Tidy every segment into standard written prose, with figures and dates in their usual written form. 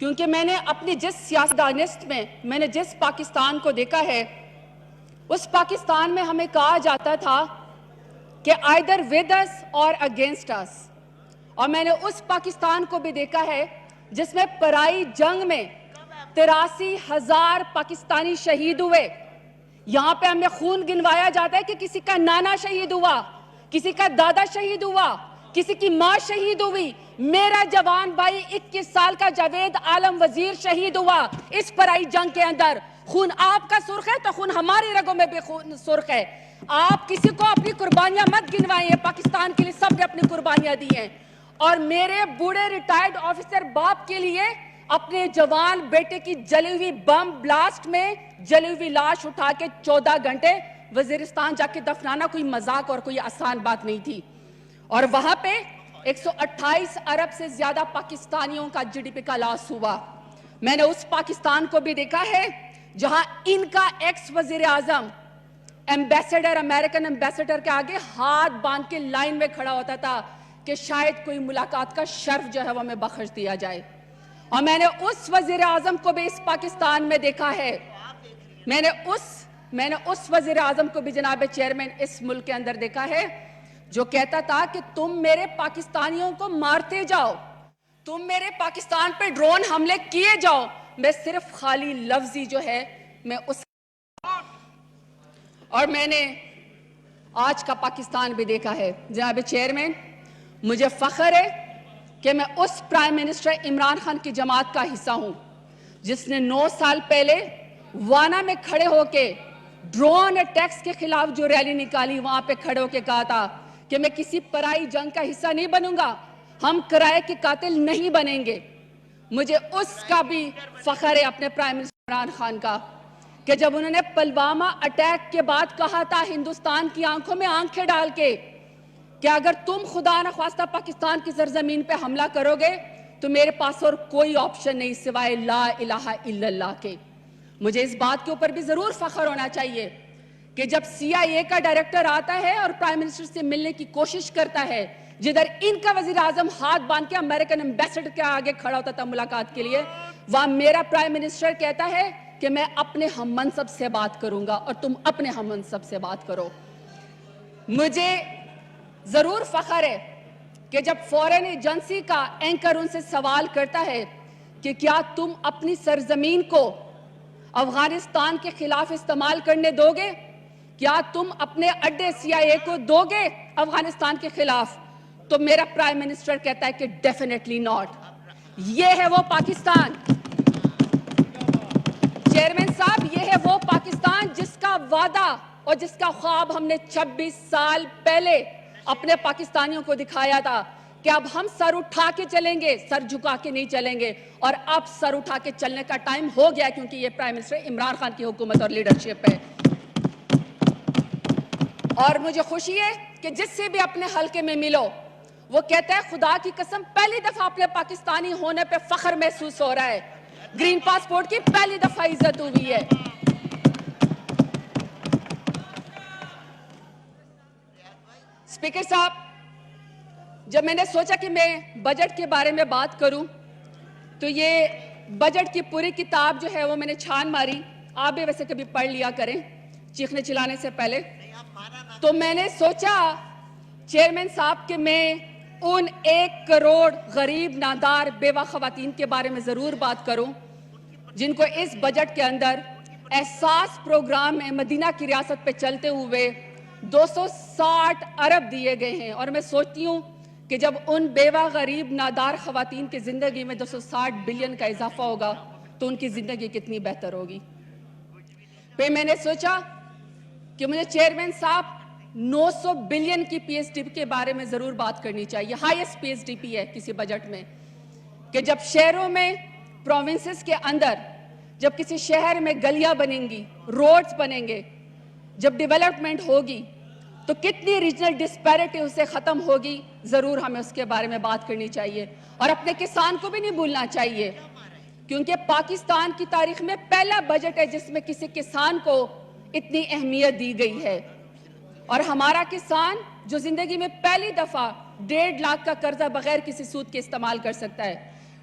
کیونکہ میں نے اپنی جس سیاستدانست میں نے جس پاکستان کو دیکھا ہے، اس پاکستان میں ہمیں کہا جاتا تھا کہ either with us or against us. اور میں نے اس پاکستان کو بھی دیکھا ہے جس میں پرائی جنگ میں 83,000 پاکستانی شہید ہوئے. یہاں پہ ہمیں خون گنوایا جاتا ہے کہ کسی کا نانا شہید ہوا، کسی کا دادا شہید ہوا، کسی کی ماں شہید ہوئی. میرا جوان بھائی 21 سال کا جاوید عالم وزیر شہید ہوا اس پرائی جنگ کے اندر. خون آپ کا سرخ ہے تو خون ہماری رگوں میں بھی خون سرخ ہے. آپ کسی کو اپنی قربانیاں مت گنوائیں. پاکستان کے لیے سب نے اپنی قربانیاں دی ہیں. اور میرے بوڑھے ریٹائرڈ آفیسر باپ کے لیے اپنے جوان بیٹے کی جلی ہوئی بم بلاسٹ میں جلی ہوئی لاش اٹھا کے 14 گھنٹے وزیرستان جا کے دفنانا کوئی مذاق اور کوئی آسان بات نہیں تھی. اور وہاں پہ 128 ارب سے زیادہ پاکستانیوں کا جی ڈی پی کا لاس ہوا. میں نے اس پاکستان کو بھی دیکھا ہے جہاں ان کا ایکس وزیر اعظم ایمبیسڈر، امریکن ایمبیسڈر کے آگے ہاتھ باندھ کے لائن میں کھڑا ہوتا تھا کہ شاید کوئی ملاقات کا شرف جو ہے وہ ہمیں بخش دیا جائے. اور میں نے اس وزیر اعظم کو بھی اس پاکستان میں دیکھا ہے. میں نے اس وزیر اعظم کو بھی جناب چیئرمین اس ملک کے اندر دیکھا ہے جو کہتا تھا کہ تم میرے پاکستانیوں کو مارتے جاؤ، تم میرے پاکستان پہ ڈرون حملے کیے جاؤ، میں صرف خالی لفظی جو ہے میں اس. اور میں نے آج کا پاکستان بھی دیکھا ہے. جناب چیئرمین، مجھے فخر ہے کہ میں اس پرائم منسٹر عمران خان کی جماعت کا حصہ ہوں جس نے 9 سال پہلے وانا میں کھڑے ہو کے ڈرون اٹیکس کے خلاف جو ریلی نکالی، وہاں پہ کھڑے ہو کے کہا تھا کہ میں کسی پرائی جنگ کا حصہ نہیں بنوں گا، ہم کرائے کے قاتل نہیں بنیں گے. مجھے اس کا بھی فخر ہے اپنے پرائم منسٹر عمران خان کا کہ جب انہوں نے پلوامہ اٹیک کے بعد کہا تھا ہندوستان کی آنکھوں میں آنکھیں ڈال کے کہ اگر تم خدا نخواستہ پاکستان کی سرزمین پہ حملہ کرو گے تو میرے پاس اور کوئی آپشن نہیں سوائے لا الہ الا اللہ کے. مجھے اس بات کے اوپر بھی ضرور فخر ہونا چاہیے کہ جب سی آئی اے کا ڈائریکٹر آتا ہے اور پرائم منسٹر سے ملنے کی کوشش کرتا ہے، جدھر ان کا وزیر اعظم ہاتھ باندھ کے امریکن ایمبیسڈر کے آگے کھڑا ہوتا تھا ملاقات کے لیے، وہاں میرا پرائم منسٹر کہتا ہے کہ میں اپنے ہم منصب سے بات کروں گا اور تم اپنے ہم منصب سے بات کرو. مجھے ضرور فخر ہے کہ جب فورن ایجنسی کا اینکر ان سے سوال کرتا ہے کہ کیا تم اپنی سرزمین کو افغانستان کے خلاف استعمال کرنے دو گے، کیا تم اپنے اڈے سی آئی اے کو دو گے افغانستان کے خلاف، تو میرا پرائم منسٹر کہتا ہے کہ ڈیفینیٹلی ناٹ. یہ ہے وہ پاکستان چیئرمین صاحب، یہ ہے وہ پاکستان جس کا وعدہ اور جس کا خواب ہم نے 26 سال پہلے اپنے پاکستانیوں کو دکھایا تھا کہ اب ہم سر اٹھا کے چلیں گے، سر جھکا کے نہیں چلیں گے. اور اب سر اٹھا کے چلنے کا ٹائم ہو گیا کیونکہ یہ پرائم منسٹر عمران خان کی حکومت اور لیڈرشپ ہے. اور مجھے خوشی ہے کہ جس سے بھی اپنے حلقے میں ملو وہ کہتا ہے خدا کی قسم پہلی دفعہ اپنے پاکستانی ہونے پہ فخر محسوس ہو رہا ہے، گرین پاسپورٹ کی پہلی دفعہ عزت ہوئی ہے. اسپیکر صاحب، جب میں نے سوچا کہ میں بجٹ کے بارے میں بات کروں تو یہ بجٹ کی پوری کتاب جو ہے وہ میں نے چھان ماری. آپ بھی ویسے کبھی پڑھ لیا کریں چیخنے چلانے سے پہلے. تو میں نے سوچا چیئرمین صاحب کہ میں ان 1 کروڑ غریب نادار بیوہ خواتین کے بارے میں ضرور بات کروں جن کو اس بجٹ کے اندر احساس پروگرام میں مدینہ کی ریاست پہ چلتے ہوئے 260 ارب دیے گئے ہیں. اور میں سوچتی ہوں کہ جب ان بیوہ غریب نادار خواتین کی زندگی میں 260 بلین کا اضافہ ہوگا تو ان کی زندگی کتنی بہتر ہوگی. پھر میں نے سوچا کہ مجھے چیئرمین صاحب 900 بلین کی پی ایس ڈی پی کے بارے میں ضرور بات کرنی چاہیے. Highest P S D P ہے کسی بجٹ میں کہ جب شہروں میں پروونسز کے اندر جب کسی شہر میں گلیاں بنیں گی، روڈز بنیں گے، جب ڈیولپمنٹ ہوگی تو کتنی ریجنل ڈسپیرٹی اس سے ختم ہوگی. ضرور ہمیں اس کے بارے میں بات کرنی چاہیے. اور اپنے کسان کو بھی نہیں بھولنا چاہیے کیونکہ پاکستان کی تاریخ میں پہلا بجٹ ہے جس میں کسی کسان کو اتنی اہمیت دی گئی ہے. اور ہمارا کسان جو زندگی میں پہلی دفعہ 1.5 لاکھ کا قرضہ بغیر کسی سود کے استعمال کر سکتا ہے.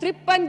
53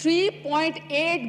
3.8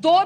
2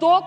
2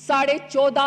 14.5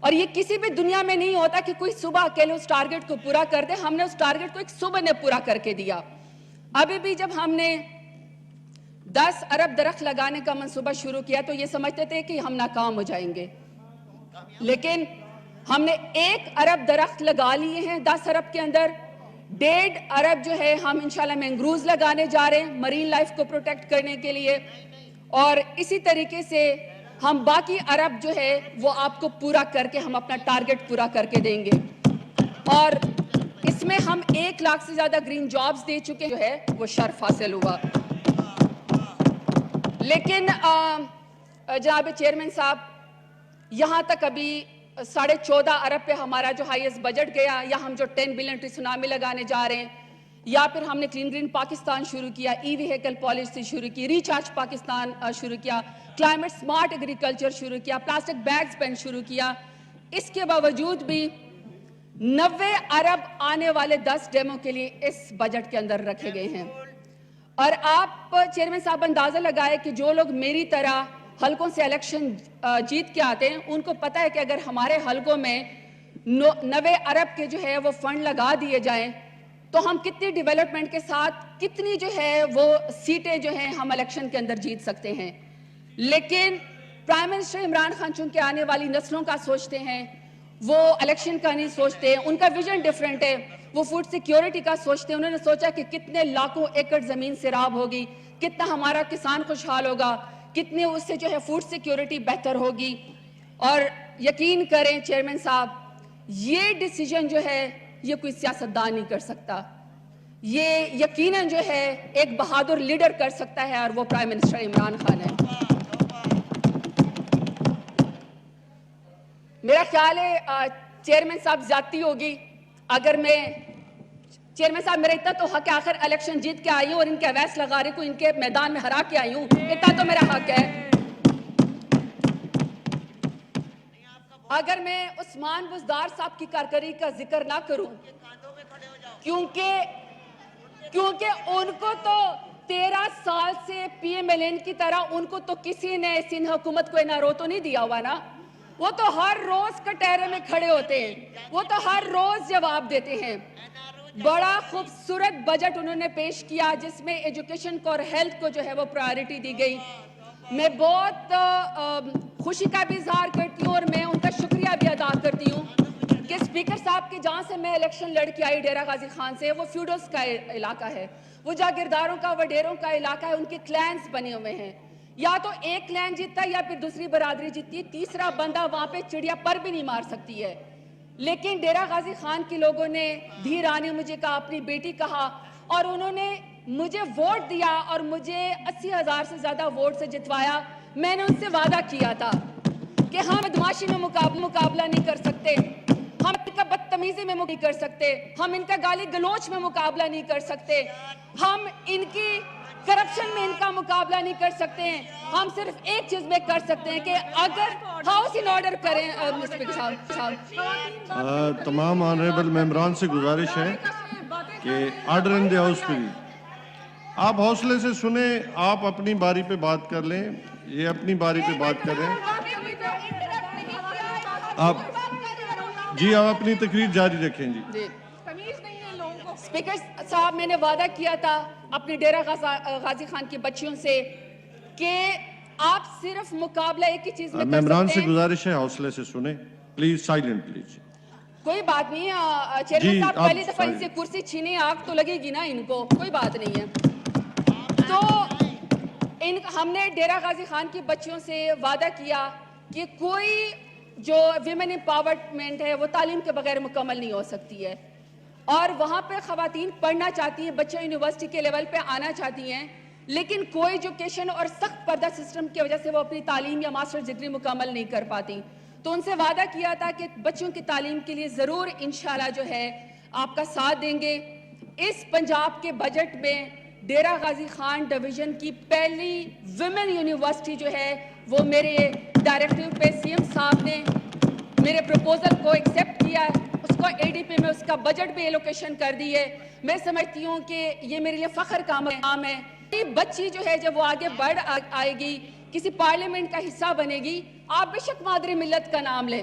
اور یہ کسی بھی دنیا میں نہیں ہوتا کہ کوئی صبح اکیلے اس ٹارگٹ کو پورا کر دے. ہم نے اس ٹارگٹ کو ایک صبح نے پورا کر کے دیا. ابھی بھی جب ہم نے 10 ارب درخت لگانے کا منصوبہ شروع کیا تو یہ سمجھتے تھے کہ ہم ناکام ہو جائیں گے, لیکن ہم نے 1 ارب درخت لگا لیے ہیں 10 ارب کے اندر. 1.5 ارب جو ہے ہم انشاءاللہ مینگروز لگانے جا رہے ہیں مرین لائف کو پروٹیکٹ کرنے کے لیے, اور اسی طریقے سے ہم باقی ارب جو ہے وہ آپ کو پورا کر کے ہم اپنا ٹارگٹ پورا کر کے دیں گے. اور اس میں ہم 1 لاکھ سے زیادہ گرین جابز دے چکے جو ہے وہ شرف حاصل ہوا. لیکن جناب چیئرمین صاحب, یہاں تک ابھی 14.5 ارب پہ ہمارا جو ہائیسٹ بجٹ گیا, یا ہم جو 10 بلین ٹری سونامی لگانے جا رہے ہیں, یا پھر ہم نے کلین گرین پاکستان شروع کیا, ای ویہیکل پالیسی شروع کی, ریچارج پاکستان شروع کیا, کلائمیٹ سمارٹ ایگریکلچر شروع کیا, پلاسٹک بیگز بین شروع کیا. اس کے باوجود بھی 90 ارب آنے والے 10 ڈیموں کے لیے اس بجٹ کے اندر رکھے گئے ہیں. اور آپ چیئرمین صاحب اندازہ لگائے کہ جو لوگ میری طرح حلقوں سے الیکشن جیت کے آتے ہیں ان کو پتہ ہے کہ اگر ہمارے حلقوں میں 90 ارب کے جو ہے وہ فنڈ لگا دیے جائیں تو ہم کتنی ڈیولپمنٹ کے ساتھ کتنی جو ہے وہ سیٹیں جو ہیں ہم الیکشن کے اندر جیت سکتے ہیں. لیکن پرائم منسٹر عمران خان چونکہ آنے والی نسلوں کا سوچتے ہیں, وہ الیکشن کا نہیں سوچتے, ان کا ویژن ڈیفرنٹ ہے. وہ فوڈ سیکیورٹی کا سوچتے ہیں, انہوں نے سوچا کہ کتنے لاکھوں ایکڑ زمین سیراب ہوگی, کتنا ہمارا کسان خوشحال ہوگا, کتنے اس سے جو ہے فوڈ سیکیورٹی بہتر ہوگی. اور یقین کریں چیئرمین صاحب, یہ ڈیسیجن جو ہے یہ کوئی سیاستدان نہیں کر سکتا, یہ یقیناً جو ہے ایک بہادر لیڈر کر سکتا ہے, اور وہ پرائم منسٹر عمران خان ہے. میرا خیال ہے چیئرمین صاحب زیادتی ہوگی اگر میں, چیئرمین صاحب میرا اتنا تو حق ہے, آخر الیکشن جیت کے آئی ہوں اور ان کے اویس لغارے کو ان کے میدان میں ہرا کے آئی ہوں, اتنا تو میرا حق ہے. اگر میں عثمان بزدار صاحب کی کارکردگی کا ذکر نہ کروں, کیونکہ ان کو تو 13 سال سے پی ایم ایل این کی طرح ان کو تو کسی نے سندھ حکومت کو انارو تو نہیں دیا ہوا نا. وہ تو ہر روز کٹہرے میں کھڑے ہوتے ہیں, وہ تو ہر روز جواب دیتے ہیں. بڑا خوبصورت بجٹ انہوں نے پیش کیا جس میں ایجوکیشن کو اور ہیلتھ کو جو ہے وہ پرائیورٹی دی گئی. میں بہت خوشی کا بھی اظہار کرتی ہوں اور میں ان کا شکریہ بھی ادا کرتی ہوں کہ اسپیکر صاحب کی جہاں سے میں الیکشن لڑ کے آئی ڈیرہ غازی خان سے, وہ فیوڈلز کا علاقہ ہے, وہ جاگیرداروں کا وڈیروں کا علاقہ ہے, ان کے کلینز بنے ہوئے ہیں. یا تو ایک کلین جیتتا ہے یا پھر دوسری برادری جیتتی ہے, تیسرا بندہ وہاں پہ چڑیا پر بھی نہیں مار سکتی ہے. لیکن ڈیرہ غازی خان کے لوگوں نے دھی رانی مجھے کہا, اپنی بیٹی کہا, اور انہوں نے مجھے ووٹ دیا اور مجھے 80,000 سے زیادہ ووٹ سے جتوایا. میں نے ان سے وعدہ کیا تھا کہ ہم بدماشی میں مقابلہ نہیں کر سکتے, ہم ان کا بدتمیزی میں نہیں کر سکتے, ہم ان کا گالی گلوچ میں مقابلہ نہیں کر سکتے, ہم ان کی کرپشن میں ان کا مقابلہ نہیں کر سکتے ہیں. ہم صرف ایک چیز میں کر سکتے ہیں کہ اگر ہاؤس ان آرڈر کریں. تمام آنریبل ممبران سے گزارش ہے کہ order in the house please. آپ حوصلے سے سنیں, آپ اپنی باری پہ بات کر لیں, یہ اپنی باری پہ بات کریں. آپ اپنی تقریر جاری رکھیں. جی اسپیکر صاحب, میں نے وعدہ کیا تھا اپنے ڈیرہ غازی خان کی بچیوں سے کہ آپ صرف مقابلہ ایک ہی چیز میں کر سکتے ہیں. ممبران سے گزارش ہے حوصلے سے سنیں پلیز, سائلنٹ پلیز. کوئی بات نہیں چیئرمین صاحب, پہلی دفعہ ان سے کرسی چھینی, آگ تو لگے گی نا ان کو, کوئی بات نہیں ہے. تو ہم نے ڈیرہ غازی خان کی بچیوں سے وعدہ کیا کہ کوئی جو ویمن امپاورمنٹ ہے وہ تعلیم کے بغیر مکمل نہیں ہو سکتی ہے, اور وہاں پہ خواتین پڑھنا چاہتی ہیں, بچے یونیورسٹی کے لیول پہ آنا چاہتی ہیں, لیکن کوئی ایجوکیشن اور سخت پردہ سسٹم کی وجہ سے وہ اپنی تعلیم یا ماسٹر ڈگری مکمل نہیں کر پاتی. تو ان سے وعدہ کیا تھا کہ بچوں کی تعلیم کے لیے ضرور انشاءاللہ جو ہے آپ کا ساتھ دیں گے. اس پنجاب کے بجٹ میں ڈیرہ غازی خان ڈویژن کی پہلی ویمن یونیورسٹی جو ہے وہ میرے ڈائریکٹیو پہ سی ایم صاحب نے میرے پروپوزل کو ایکسیپٹ کیا ہے, اس کو اے ڈی پی میں اس کا بجٹ بھی ایلوکیشن کر دی ہے. میں سمجھتی ہوں کہ یہ میرے لیے فخر کا کام ہے. بچی جو ہے جب وہ آگے بڑھ آئے گی, کسی پارلیمنٹ کا حصہ بنے گی, آپ بے شک مادری ملت کا نام لیں,